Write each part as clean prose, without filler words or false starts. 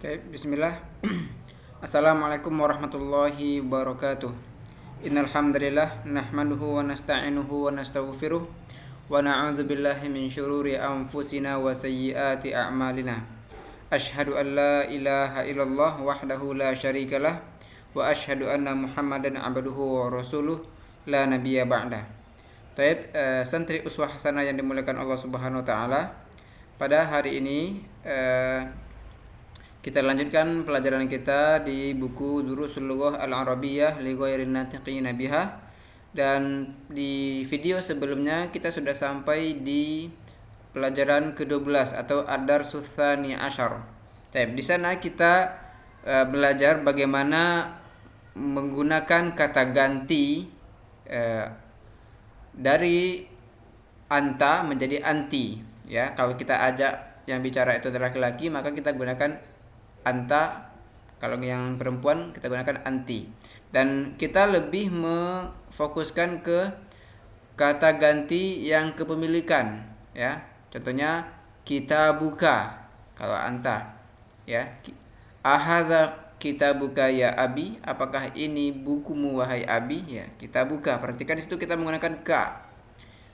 Oke, bismillah. Assalamualaikum warahmatullahi wabarakatuh. Innal hamdalillah nahmaduhu wa nasta'inuhu wa nastaghfiruh wa na'udzu billahi min syururi anfusina wa sayyiati a'malina. Asyhadu an la ilaha illallah wahdahu la syarikalah wa asyhadu anna Muhammadan abduhu wa rasuluh la nabiyya ba'da. Baik, santri uswah hasanah yang dimuliakan Allah Subhanahu wa taala. Pada hari ini kita lanjutkan pelajaran kita di buku Durusul Lughah Al-Arabiyyah li Ghairin Natiqina Biha. Dan di video sebelumnya kita sudah sampai di pelajaran ke-12 atau Ad-Darsus Tsani Asyar. Di sana kita belajar bagaimana menggunakan kata ganti dari anta menjadi anti. Ya, kalau kita ajak yang bicara itu adalah laki-laki, maka kita gunakan anta, kalau yang perempuan kita gunakan anti. Dan kita lebih memfokuskan ke kata ganti yang kepemilikan, ya. Contohnya kita buka kalau anta, ya. Ahadza kitabuka ya abi, apakah ini bukumu wahai abi? Ya, kita buka. Perhatikan di situ kita menggunakan ka.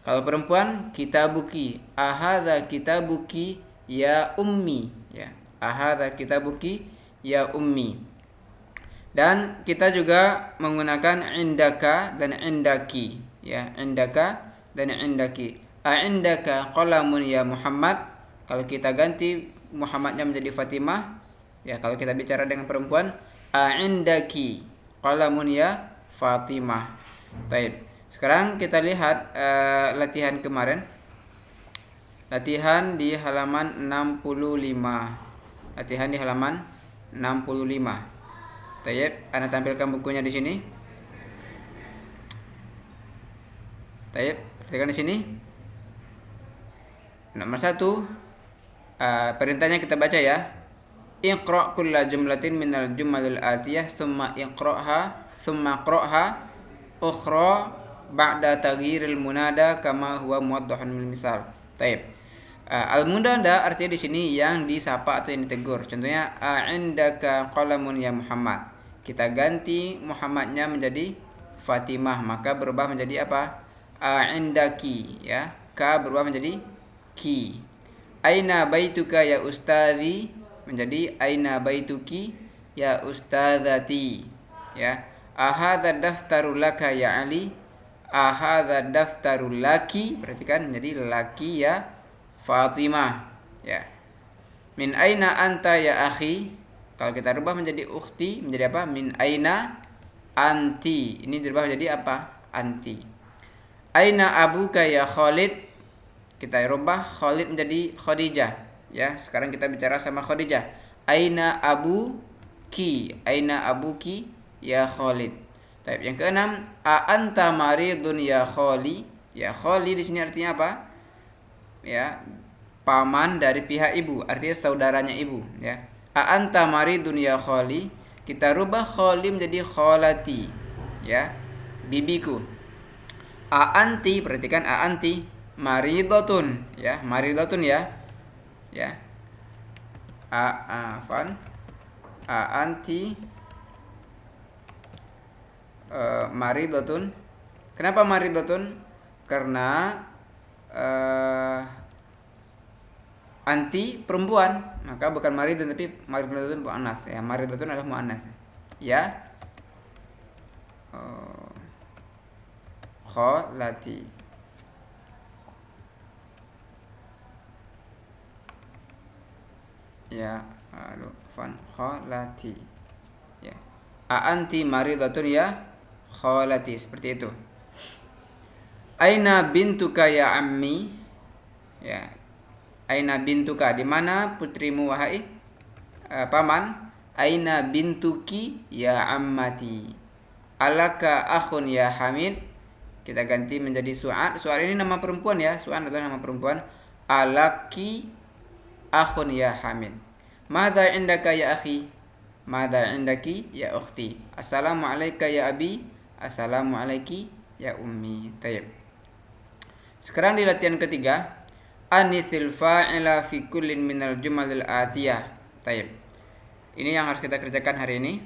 Kalau perempuan kitabuki, ahadza kitabuki ya ummi, ya. Ahadza kitabuki ya ummi. Dan kita juga menggunakan indaka dan indaki, ya, indaka dan indaki. Indaka qalamun ya Muhammad, kalau kita ganti Muhammadnya menjadi Fatimah, ya. Kalau kita bicara dengan perempuan, indaki qalamun ya Fatimah. Baik. Sekarang kita lihat latihan kemarin. Latihan di halaman 65. Latihan di halaman 65. Tayyib, Anda tampilkan bukunya di sini. Tayyib, perhatikan di sini. Nomor 1, perintahnya kita baca, ya. Iqra' kulla jumlatin minal jumalil atiyah thumma qra'ha ukhra ba'da taghyiril munada kama huwa muwaddahun bil misal. Tayyib. Al-munada artinya di sini yang disapa atau yang ditegur. Contohnya indaka qalamun ya Muhammad. Kita ganti Muhammadnya menjadi Fatimah, maka berubah menjadi apa? Indaki, ya. Ka berubah menjadi ki. Aina baituka ya ustadzi menjadi aina baituki ya ustadzati, ya. Ahadza daftaru laka ya Ali, ahadza daftaru laki, perhatikan menjadi laki ya Fatimah, ya. Min aina anta ya akhi, kalau kita rubah menjadi ukhti menjadi apa? Min aina anti, ini dirubah menjadi apa? Anti. Aina abuka ya Khalid, kita rubah Khalid menjadi Khadijah, ya. Sekarang kita bicara sama Khadijah. Aina abuki ya Khalid. Baik, yang keenam, a anta maridun ya Khali, ya. Khali di sini artinya apa? Ya, paman dari pihak ibu, artinya saudaranya ibu, ya. A anta maridun ya Khali, kita rubah Khali menjadi kholati, ya, bibiku. A anti, perhatikan a anti maridatun, ya, maridatun, ya. Ya. A anti maridatun. Kenapa maridatun? Karena anti perempuan, maka bukan maridun tapi maridatun muannas, ya. Maridatun adalah muannas, ya. Kholati, ya. Kholati, ya. Anti maridatun ya kholati, seperti itu. Aina bintuka ya ammi, ya. Aina bintuka, di mana putrimu wahai paman? Aina bintuki ya ammati. Alaka akhun ya Hamid, kita ganti menjadi Su'ad. Su'ad ini nama perempuan, ya. Su'ad adalah nama perempuan. Alaki akhun ya Hamid. Madza indaka ya akhi, madza indaki ya ukhti. Assalamu alayka ya abi, assalamu alayki ya ummi. Tayyib. Sekarang di latihan ketiga, anithil fa'ila fi kullin minal jumalil atiyah. Tayyib. Ini yang harus kita kerjakan hari ini.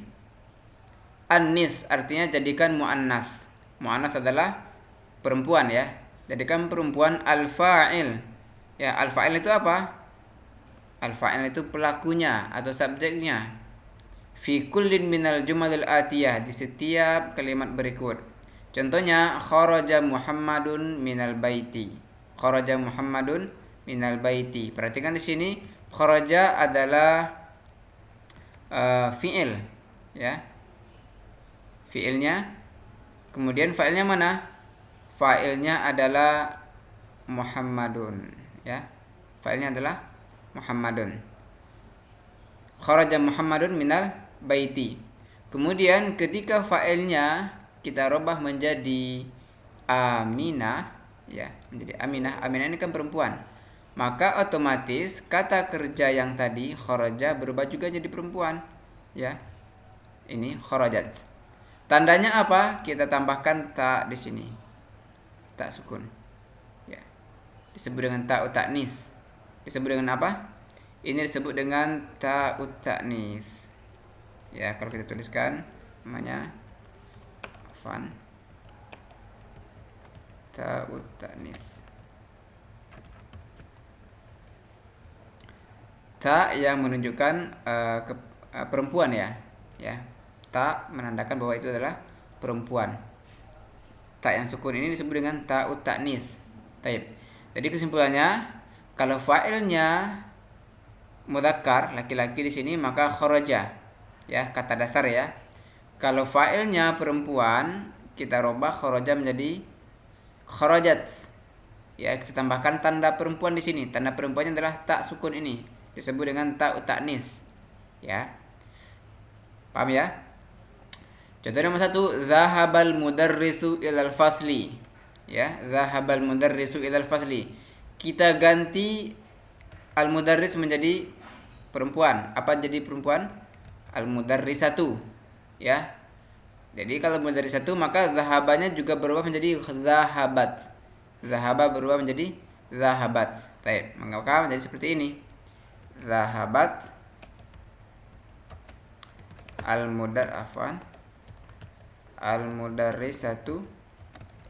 An-nis artinya jadikan muannas. Muannas adalah perempuan ya. Jadikan perempuan al-fa'il. Ya, al-fa'il itu apa? Al-fa'il itu pelakunya atau subjeknya. Fi kullin minal jumalil atiyah, di setiap kalimat berikut. Contohnya kharaja Muhammadun minal baiti. Kharaja Muhammadun minal baiti. Perhatikan di sini kharaja adalah fi'il ya. Fi'ilnya. Kemudian fa'ilnya mana? Fa'ilnya adalah Muhammadun ya. Fa'ilnya adalah Muhammadun. Kharaja Muhammadun minal baiti. Kemudian ketika fa'ilnya kita rubah menjadi Aminah ya, menjadi Aminah. Aminah ini kan perempuan. Maka otomatis kata kerja yang tadi kharaja berubah juga jadi perempuan ya. Ini kharajat. Tandanya apa? Kita tambahkan ta di sini. Ta sukun. Ya. Disebut dengan ta'ut ta'nis. Disebut dengan apa? Ini disebut dengan ta'ut ta'nis. Ya, kalau kita tuliskan namanya fan ta'ut ta'nis. Ta yang menunjukkan perempuan ya. Ya. Ta menandakan bahwa itu adalah perempuan. Ta yang sukun ini disebut dengan ta'ut ta'nis. Taib. Jadi kesimpulannya, kalau fa'ilnya mudzakkar, laki-laki di sini, maka kharaja. Ya, kata dasar ya. Kalau fa'ilnya perempuan, kita rubah kharaja menjadi kharajat. Ya, kita tambahkan tanda perempuan di sini. Tanda perempuannya adalah ta sukun ini. Disebut dengan ta'ut ta'nis. Ya. Paham ya? Contoh nomor 1, zahabal mudarrisu ilal fasli. Ya, zahabal mudarrisu ilal fasli. Kita ganti al-mudarris menjadi perempuan. Apa jadi perempuan? Al-mudarrisatu. Ya. Jadi kalau mudarrisatu maka zahabanya juga berubah menjadi zahabat. Zahaba berubah menjadi zahabat. Baik, maka menjadi seperti ini. Zahabat al-mudarrisatu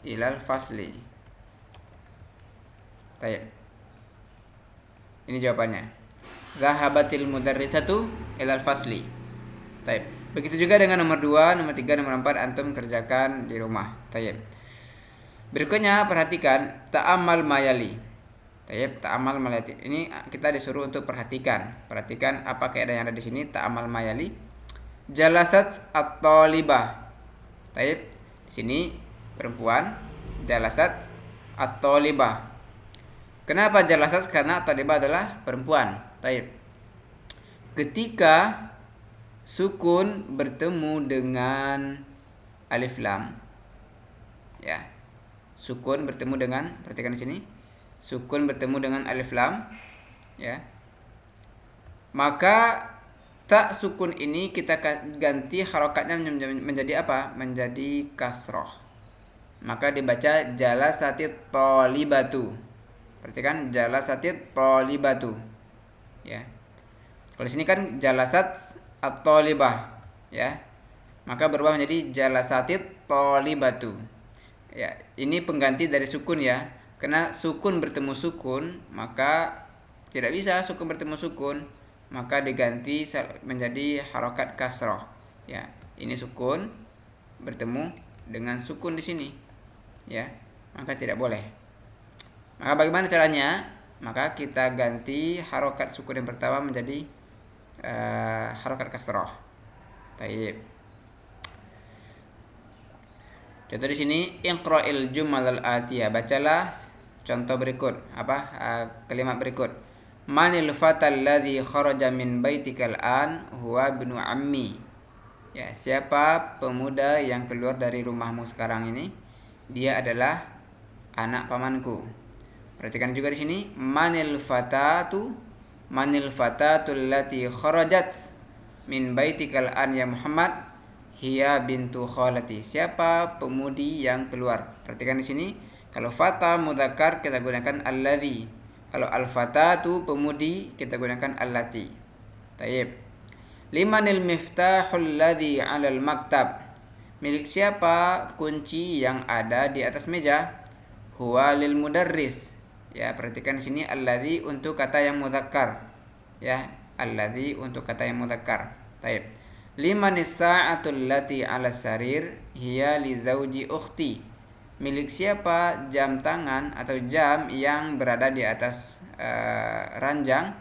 ilal fasli. Baik. Ini jawabannya. Zahabatil mudarrisatu ilal fasli. Baik. Begitu juga dengan nomor 2, nomor 3, nomor 4 antum kerjakan di rumah. Baik. Berikutnya perhatikan ta'amal mayali. Baik, ta'amal mayali. Ini kita disuruh untuk perhatikan. Perhatikan apa kaidah yang ada di sini ta'amal mayali. Jalasat at-talibah. Baik. Di sini perempuan, jalasat at-talibah. Kenapa jalasat? Karena at-talibah adalah perempuan. Baik. Ketika sukun bertemu dengan alif lam. Ya. Sukun bertemu dengan, perhatikan di sini. Sukun bertemu dengan alif lam, ya. Maka tak sukun ini kita ganti harokatnya menjadi apa? Menjadi kasroh. Maka dibaca jalasatit thalibatu. Perhatikan jalasatit thalibatu. Ya. Kalau di sini kan jalasat at-thalibah, ya. Maka berubah menjadi jalasatit thalibatu. Ya, ini pengganti dari sukun ya. Karena sukun bertemu sukun, maka tidak bisa sukun bertemu sukun, maka diganti menjadi harokat kasroh. Ya, ini sukun bertemu dengan sukun di sini. Ya, maka tidak boleh. Maka bagaimana caranya? Maka kita ganti harokat sukun yang pertama menjadi harokat kasroh. Taib. Contoh di sini iqra'il jumal al-atiyah. Bacalah contoh berikut. Kalimat berikut. Manil fatal ladzi kharaja min baitikal an huwa ibnu ammi. Ya, siapa pemuda yang keluar dari rumahmu sekarang ini? Dia adalah anak pamanku. Perhatikan juga di sini manil fatatul lati kharajat min baitikal an ya Muhammad hiya bintu khalati. Siapa pemudi yang keluar? Perhatikan di sini kalau fata mudzakkar kita gunakan alladzi. Kalau al-fatatu pemudi kita gunakan allati. Taib. Limanil miftahul ladzi 'alal maktab. Milik siapa kunci yang ada di atas meja? Huwa lil mudarris. Ya, perhatikan di sini alladzi untuk kata yang mudzakkar. Ya, alladzi untuk kata yang mudzakkar. Baik. Limanis sa'atul lati 'ala sarir hiya li zauji ukhti. Milik siapa jam tangan atau jam yang berada di atas ranjang?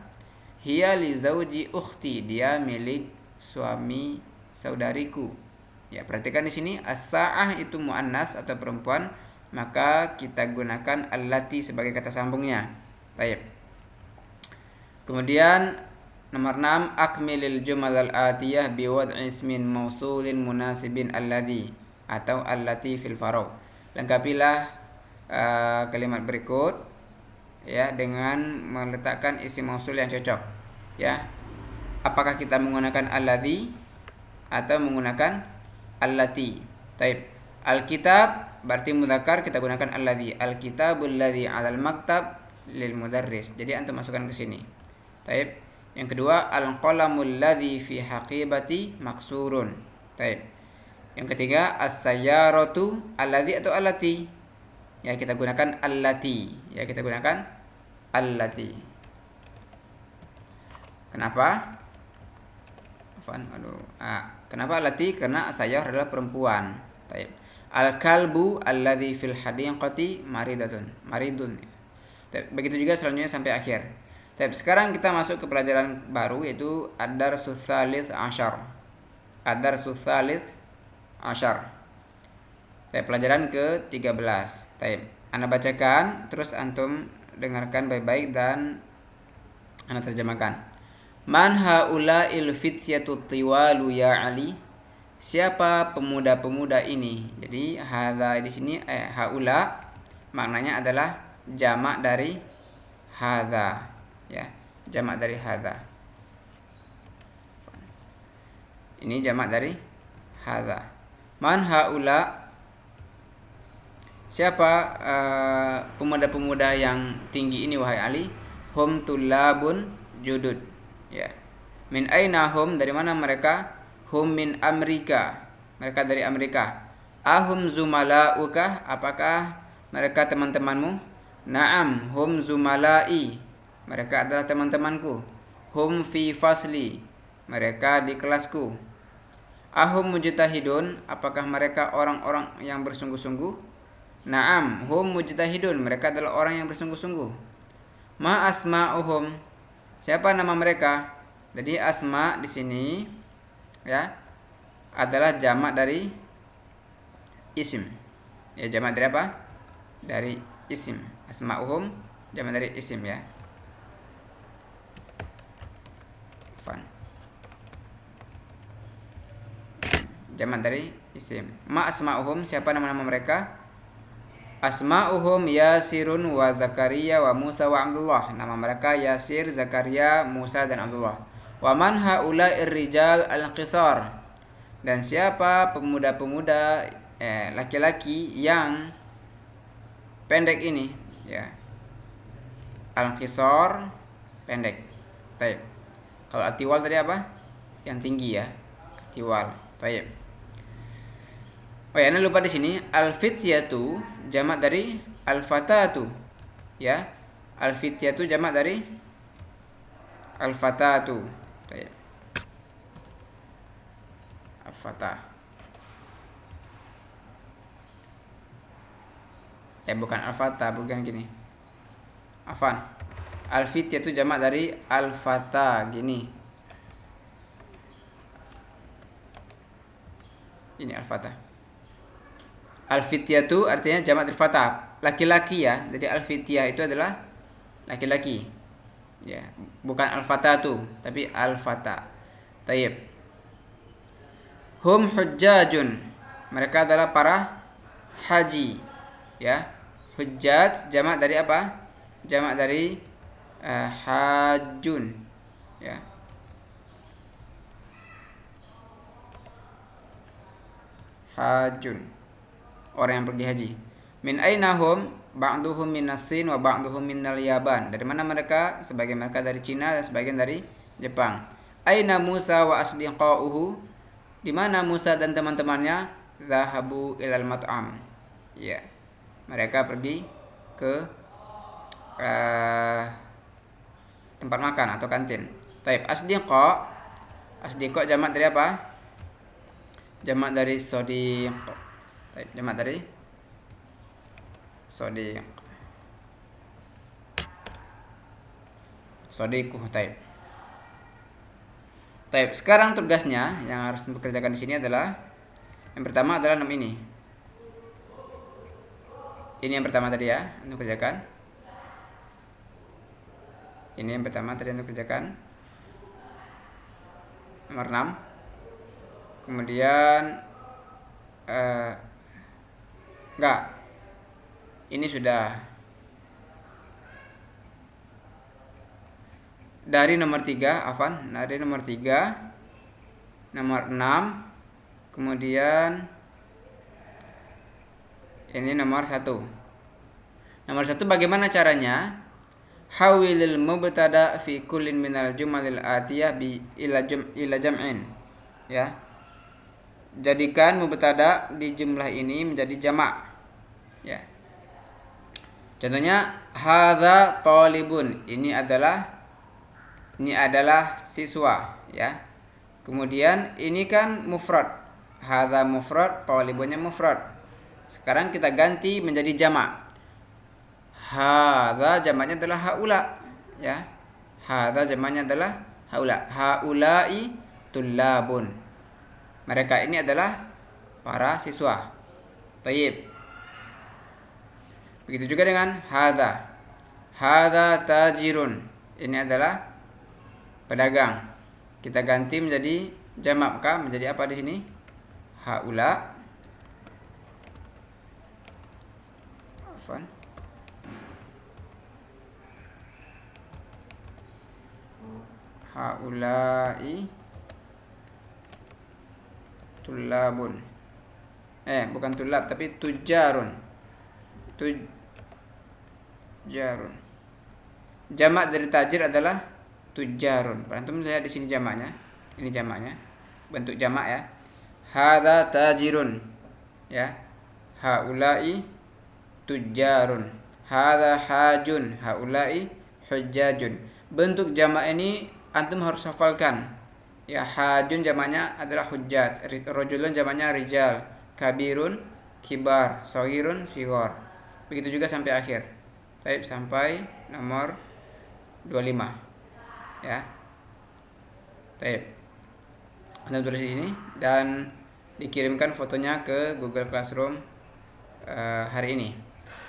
Hiya li zauji ukhti, dia milik suami saudariku. Ya, perhatikan di sini as-sa'ah itu muannas atau perempuan, maka kita gunakan allati sebagai kata sambungnya. Baik. Kemudian nomor 6, akmilil jumal al-atiyah biwad'i ismin mausulin munasibin alladhi atau allati fil faragh. Lengkapilah kalimat berikut ya dengan meletakkan isim mausul yang cocok. Ya. Apakah kita menggunakan alladhi atau menggunakan allati? Taib. Alkitab berarti mudzakkar, kita gunakan alladhi. Alkitabul ladzi 'alal maktab lil mudarris. Jadi antum masukkan ke sini. Taib. Yang kedua, al-qalamul ladzi fi haqibati maksurun. Taib. Yang ketiga, as-sayyaratu alladzi atau allati. Ya, kita gunakan allati. Ya, kita gunakan allati. Kenapa? Kenapa allati? Karena as-sayyar adalah perempuan. Taib. Al-kalbu alladzi fil hadiqati maridun. Begitu juga selanjutnya sampai akhir. Taib. Sekarang kita masuk ke pelajaran baru, yaitu ad-darsus tsalits asyar. Ad-darsus tsalits asyar. Taib. Pelajaran ke-13. Taib. Anda bacakan, terus antum dengarkan baik-baik dan Anda terjemahkan. Man haula'il fityatu tiwalu ya Ali? Siapa pemuda-pemuda ini? Jadi hadza di sini haula maknanya adalah jamak dari hadza, ya. Jamak dari hadza. Ini jamak dari hadza. Man haula? Siapa pemuda-pemuda yang tinggi ini wahai Ali? Hum tullabun judud. Ya. Min aina hum, dari mana mereka? Hum min Amerika, mereka dari Amerika. Ahum zumalauka, apakah mereka teman-temanmu? Naam, hum zumalai, mereka adalah teman-temanku. Hum fi fasli, mereka di kelasku. Ahum mujtahidun, apakah mereka orang-orang yang bersungguh-sungguh? Naam, hum mujtahidun, mereka adalah orang yang bersungguh-sungguh. Ma asma'uhum, siapa nama mereka? Jadi asma di sini ya adalah jamak dari isim. Ya, jamak dari apa? Dari isim. Asma'uhum jamak dari isim, ya. Jamak dari isim. Ma asma'uhum, siapa nama-nama mereka? Asma'uhum Yasirun wa Zakaria wa Musa wa Abdullah. Nama mereka Yasir, Zakaria, Musa dan Abdullah. Wa man haula'ir rijal al-qisar. Dan siapa pemuda-pemuda laki-laki yang pendek ini, ya. Al-qisar pendek. Baik. Kalau atiwal tadi apa? Yang tinggi, ya. Atiwal. Baik. Oh ya, Anda lupa di sini al-fityatu jamak dari al-fatatu. Ya. Al-fityatu jamak dari al-fatatu. Baik. Al-fatah. Bukan al-fatah, bukan gini. Afan. Al-fityatu jamak dari al-fatah, gini. Ini al-fatah. Al-fityatu artinya jamak dari fatah, laki-laki, ya. Jadi al-fityah itu adalah laki-laki. Ya, bukan al-fatatu, tapi al-fatah. Tayyib. Hum hujjajun, mereka adalah para haji, ya. Hujjaj jamak dari apa? Jamak dari hajun, ya. Hajun, orang yang pergi haji. Min ainahum, ba'duhum minas Sin wa ba'duhum minal Yaban. Dari mana mereka? Sebagian mereka dari Cina dan sebagian dari Jepang. Aina Musa wa asdiqauhu? Di mana Musa dan teman-temannya? Zahabu ilal mat'am. Ya. Mereka pergi ke tempat makan atau kantin. Taib. Asdiqa jamak dari apa? Jamak dari sodiq. Taib. Jamak dari sodiq. Sodiquh. Taib. Taib. Sekarang tugasnya yang harus dikerjakan di sini adalah yang pertama adalah 6 ini. Ini yang pertama tadi ya, untuk kerjakan. Ini yang pertama tadi untuk kerjakan. Nomor 6. Kemudian enggak. Ini sudah dari nomor 3, afan, dari nomor 3, nomor 6, kemudian ini nomor 1. Nomor 1 bagaimana caranya? Hawilil mubtada fi kullin minal jumalil atiyah bi ila jam'in. Ya. Jadikan mubtada di jumlah ini menjadi jamak. Ya. Contohnya hadza talibun. Ini adalah siswa, ya. Kemudian ini kan mufrad. Hadza mufrad, talibunnya mufrad. Sekarang kita ganti menjadi jamak. Hadza jamaknya adalah haula, ya. Hadza jamaknya adalah haula. Haulai tullabun. Mereka ini adalah para siswa. Tayyib. Begitu juga dengan hadza. Hadza tajirun. Ini adalah pedagang. Kita ganti menjadi jamak, maka menjadi apa di sini? Haula. Afwan. Haulai tullabun. Bukan tulab tapi tujarun. Tujarun. Jamak dari tajir adalah tujarun. Antum lihat di sini jamaknya. Ini jamaknya. Bentuk jamak ya. Hadza tajirun. Ya. Haulai tujarun. Hadza hajun. Haulai hujjajun. Bentuk jamak ini antum harus hafalkan. Ya, hajun jamaknya adalah hujjaj. Rajulun jamaknya rijal. Kabirun kibar. Shaghirun shighar. Begitu juga sampai akhir. Baik, sampai nomor 25. Ya. Baik. Anda tulis di sini dan dikirimkan fotonya ke Google Classroom hari ini.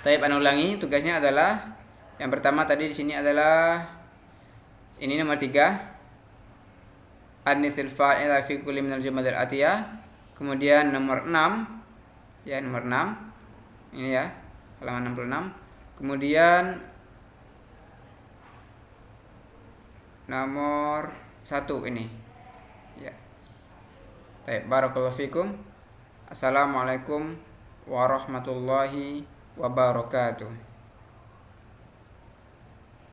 Baik, Anda ulangi. Tugasnya adalah yang pertama tadi di sini adalah ini nomor 3. Anithil fa'ila fi kulli minal jumalil atiyah. Kemudian nomor 6. Ya, nomor 6. Ini ya, halaman 66. Kemudian nomor 1 ini. Ya. Baik, barakallahu fikum. Assalamualaikum warahmatullahi wabarakatuh.